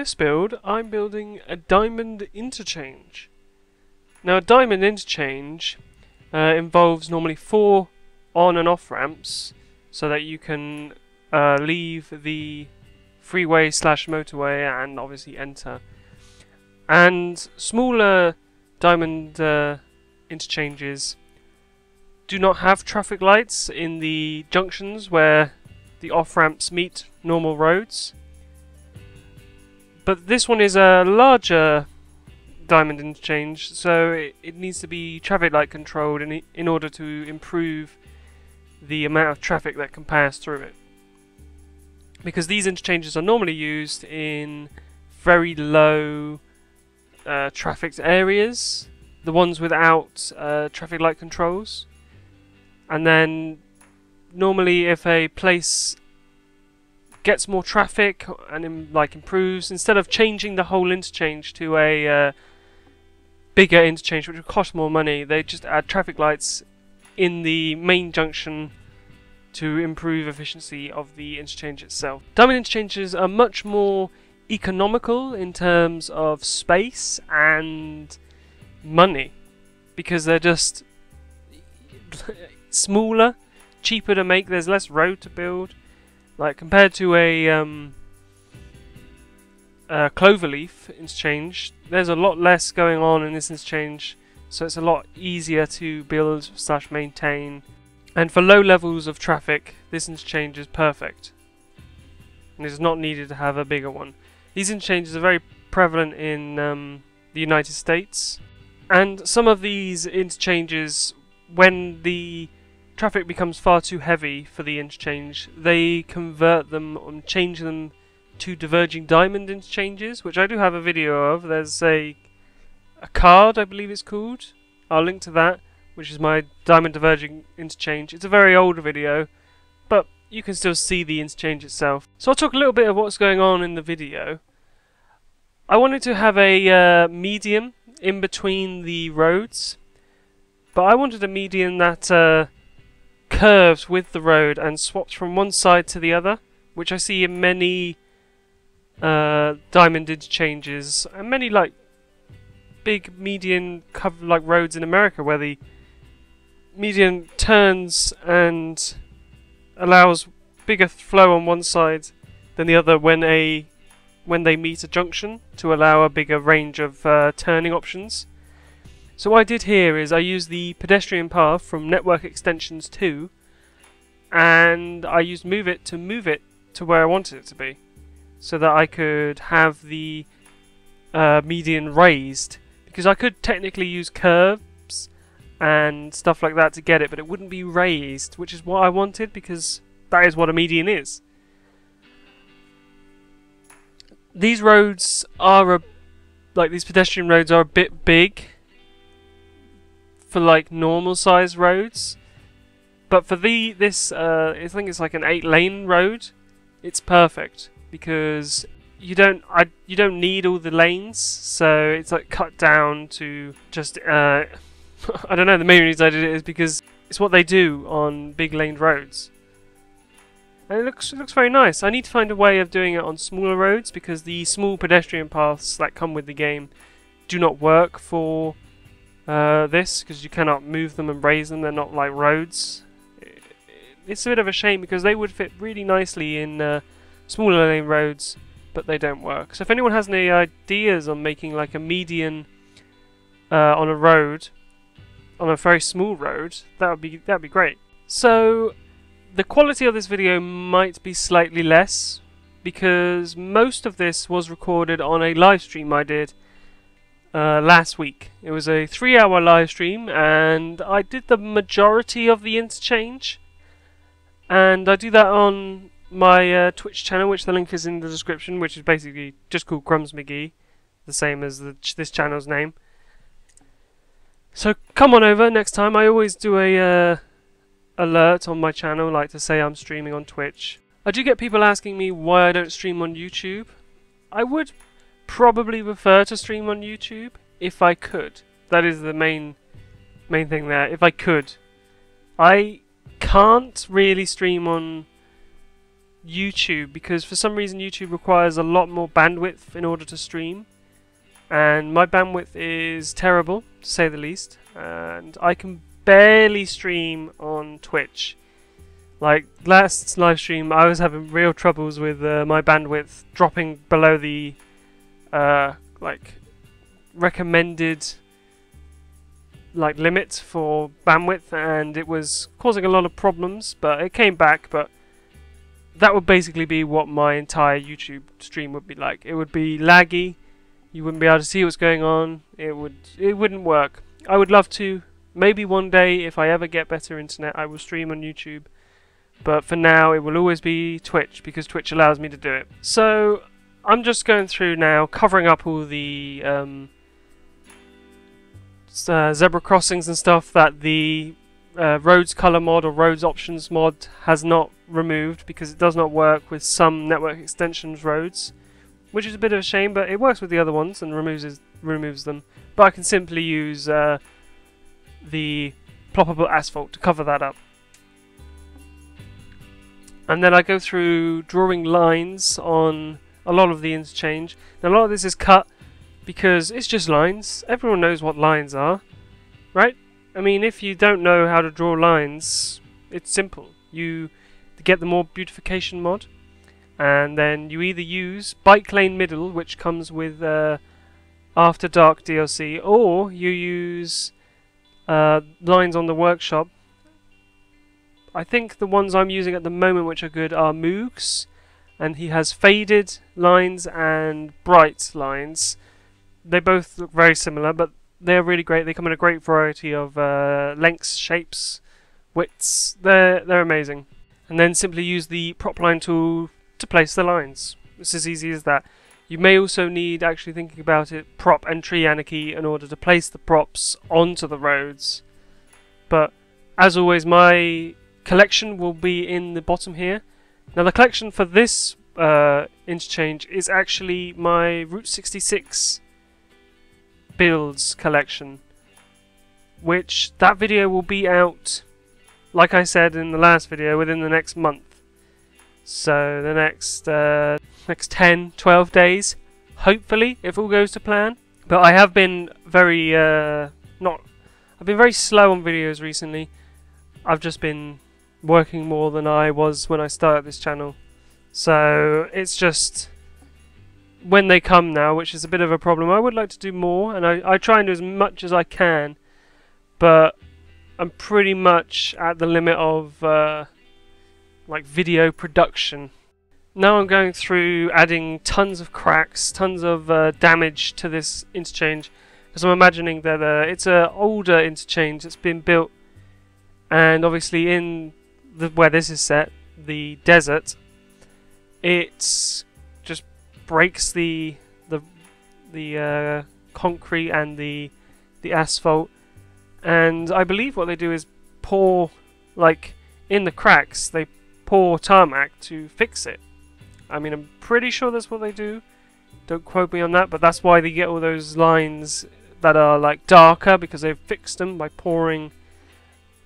this build, I'm building a diamond interchange. Now, a diamond interchange involves normally 4 on and off ramps so that you can leave the freeway / motorway and obviously enter. And smaller diamond interchanges do not have traffic lights in the junctions where the off ramps meet normal roads. But this one is a larger diamond interchange, so it needs to be traffic light controlled in order to improve the amount of traffic that can pass through it. Because these interchanges are normally used in very low trafficked areas, the ones without traffic light controls. And then normally if a place gets more traffic and improves, instead of changing the whole interchange to a bigger interchange which would cost more money, they just add traffic lights in the main junction to improve efficiency of the interchange itself. Diamond interchanges are much more economical in terms of space and money because they're just smaller, cheaper to make, there's less road to build. Like compared to a cloverleaf interchange, there's a lot less going on in this interchange, so it's a lot easier to build / maintain. And for low levels of traffic, this interchange is perfect. And it's not needed to have a bigger one. These interchanges are very prevalent in the United States. And some of these interchanges, when the traffic becomes far too heavy for the interchange, they convert them and change them to diverging diamond interchanges, which I do have a video of. There's a card, I believe it's called. I'll link to that, which is my diamond diverging interchange. It's a very old video, but you can still see the interchange itself. So I'll talk a little bit of what's going on in the video. I wanted to have a median in between the roads, but I wanted a median that curves with the road and swaps from one side to the other, which I see in many diamond interchanges and many big median roads in America, where the median turns and allows bigger flow on one side than the other when they meet a junction to allow a bigger range of turning options. So what I did here is I used the pedestrian path from Network Extensions 2, and I used Move It to where I wanted it to be, so that I could have the median raised, because I could technically use curves and stuff like that to get it, but it wouldn't be raised, which is what I wanted, because that is what a median is. These roads are these pedestrian roads are a bit big for normal sized roads, but for this I think it's like an 8-lane road. It's perfect because you don't need all the lanes, so it's cut down to just I don't know, the main reason I did it is because it's what they do on big laned roads. And it looks very nice. I need to find a way of doing it on smaller roads, because the small pedestrian paths that come with the game do not work for this, because you cannot move them and raise them. They're not like roads. It's a bit of a shame, because they would fit really nicely in smaller lane roads, but they don't work. So if anyone has any ideas on making a median on a road, on a very small road, that'd be great. So the quality of this video might be slightly less, because most of this was recorded on a live stream I did last week. It was a 3-hour live stream, and I did the majority of the interchange, and I do that on my Twitch channel, which the link is in the description, which is basically just called Crumbs McGee, the same as this channel's name. So come on over next time. I always do a alert on my channel, to say I'm streaming on Twitch. I do get people asking me why I don't stream on YouTube. I would probably prefer to stream on YouTube if I could. That is the main thing there. If I could. I can't really stream on YouTube, because for some reason YouTube requires a lot more bandwidth in order to stream, and my bandwidth is terrible, to say the least, and I can barely stream on Twitch. Like last live stream, I was having real troubles with my bandwidth dropping below the like recommended like limit for bandwidth, and it was causing a lot of problems, but it came back. But that would basically be what my entire YouTube stream would be like. It would be laggy, you wouldn't be able to see what's going on, it wouldn't work. I would love to, maybe one day if I ever get better internet I will stream on YouTube, but for now it will always be Twitch, because Twitch allows me to do it. So I'm just going through now, covering up all the zebra crossings and stuff that the roads color mod or roads options mod has not removed, because it does not work with some network extensions roads, which is a bit of a shame, but it works with the other ones and removes them. But I can simply use the ploppable asphalt to cover that up. And then I go through drawing lines on a lot of the interchange. Now a lot of this is cut because it's just lines. Everyone knows what lines are, right? I mean, if you don't know how to draw lines, it's simple. You get the more beautification mod, and then you either use Bike Lane Middle, which comes with After Dark DLC, or you use lines on the workshop. I think the ones I'm using at the moment which are good are Moogs, and he has faded lines and bright lines. They both look very similar, but they're really great. They come in a great variety of lengths, shapes, widths. They're amazing. And then simply use the prop line tool to place the lines. It's as easy as that. You may also need, actually thinking about it, prop and tree anarchy in order to place the props onto the roads. But as always, my collection will be in the bottom here. Now the collection for this interchange is actually my Route 66 builds collection, which that video will be out, like I said in the last video, within the next month. So the next 10, 12 days, hopefully, if all goes to plan. But I have been very I've been very slow on videos recently. I've just been working more than I was when I started this channel. So it's just when they come now, which is a bit of a problem. I would like to do more, and I try and do as much as I can, but I'm pretty much at the limit of like video production. Now I'm going through adding tons of cracks, tons of damage to this interchange, because I'm imagining that it's an older interchange that's been built, and obviously in where this is set, the desert, it just breaks the concrete and the asphalt, and I believe what they do is pour, like in the cracks, they pour tarmac to fix it. I mean, I'm pretty sure that's what they do. Don't quote me on that, but that's why they get all those lines that are like darker, because they've fixed them by pouring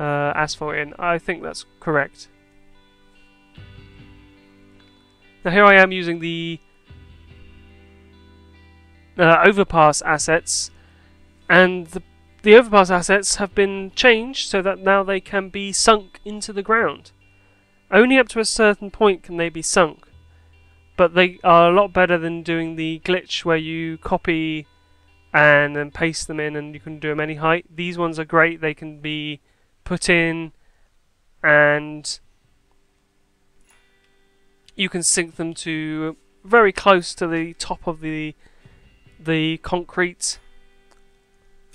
asphalt in. I think that's correct. Now here I am using the overpass assets, and the overpass assets have been changed so that now they can be sunk into the ground. Only up to a certain point can they be sunk, but they are a lot better than doing the glitch where you copy and then paste them in and you can do them any height. These ones are great. They can be put in and you can sink them to very close to the top of the concrete,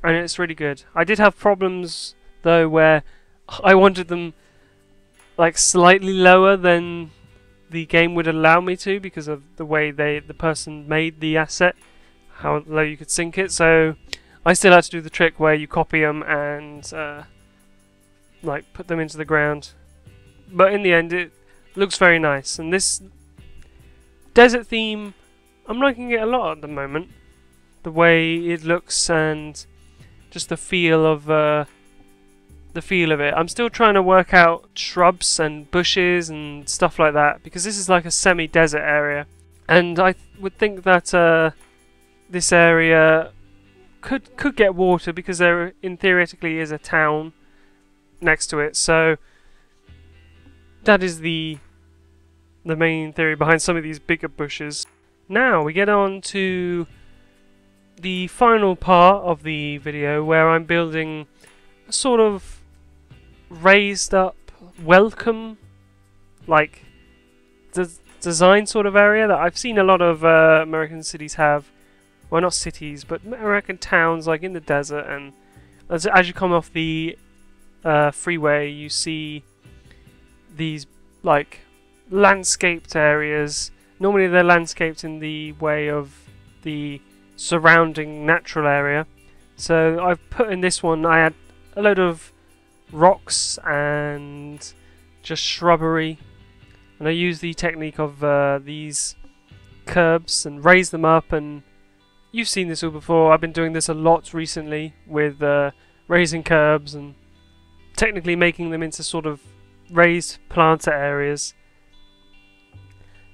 and it's really good. I did have problems though where I wanted them like slightly lower than the game would allow me to, because of the way the person made the asset, how low you could sink it. So I still had to do the trick where you copy them and like put them into the ground. But in the end, it looks very nice. And this desert theme, I'm liking it a lot at the moment. The way it looks and just the feel of the feel of it. I'm still trying to work out shrubs and bushes and stuff like that, because this is like a semi-desert area, and I would think that this area could get water, because there in theoretically is a town next to it. So that is the main theory behind some of these bigger bushes. Now we get on to the final part of the video, where I'm building a sort of raised up welcome like design sort of area that I've seen a lot of American cities have. Well, not cities, but American towns, like in the desert, and as you come off the freeway, you see these like landscaped areas. Normally they're landscaped in the way of the surrounding natural area. So I've put in this one, I had a load of rocks and just shrubbery, and I use the technique of these curbs and raise them up, and you've seen this all before. I've been doing this a lot recently with raising curbs and technically making them into sort of raised planter areas.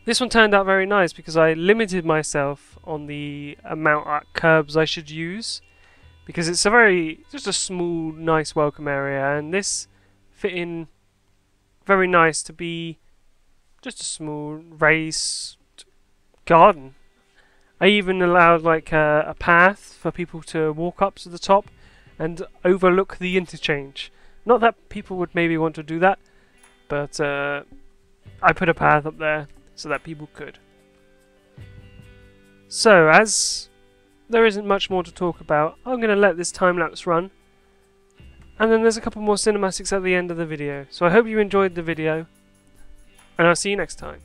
This one turned out very nice because I limited myself on the amount of curbs I should use, because it's just a small, nice welcome area, and this fit in very nice to be just a small raised garden. I even allowed like a path for people to walk up to the top and overlook the interchange. Not that people would maybe want to do that, but I put a path up there so that people could. So, as there isn't much more to talk about, I'm going to let this time-lapse run, and then there's a couple more cinematics at the end of the video. So I hope you enjoyed the video, and I'll see you next time.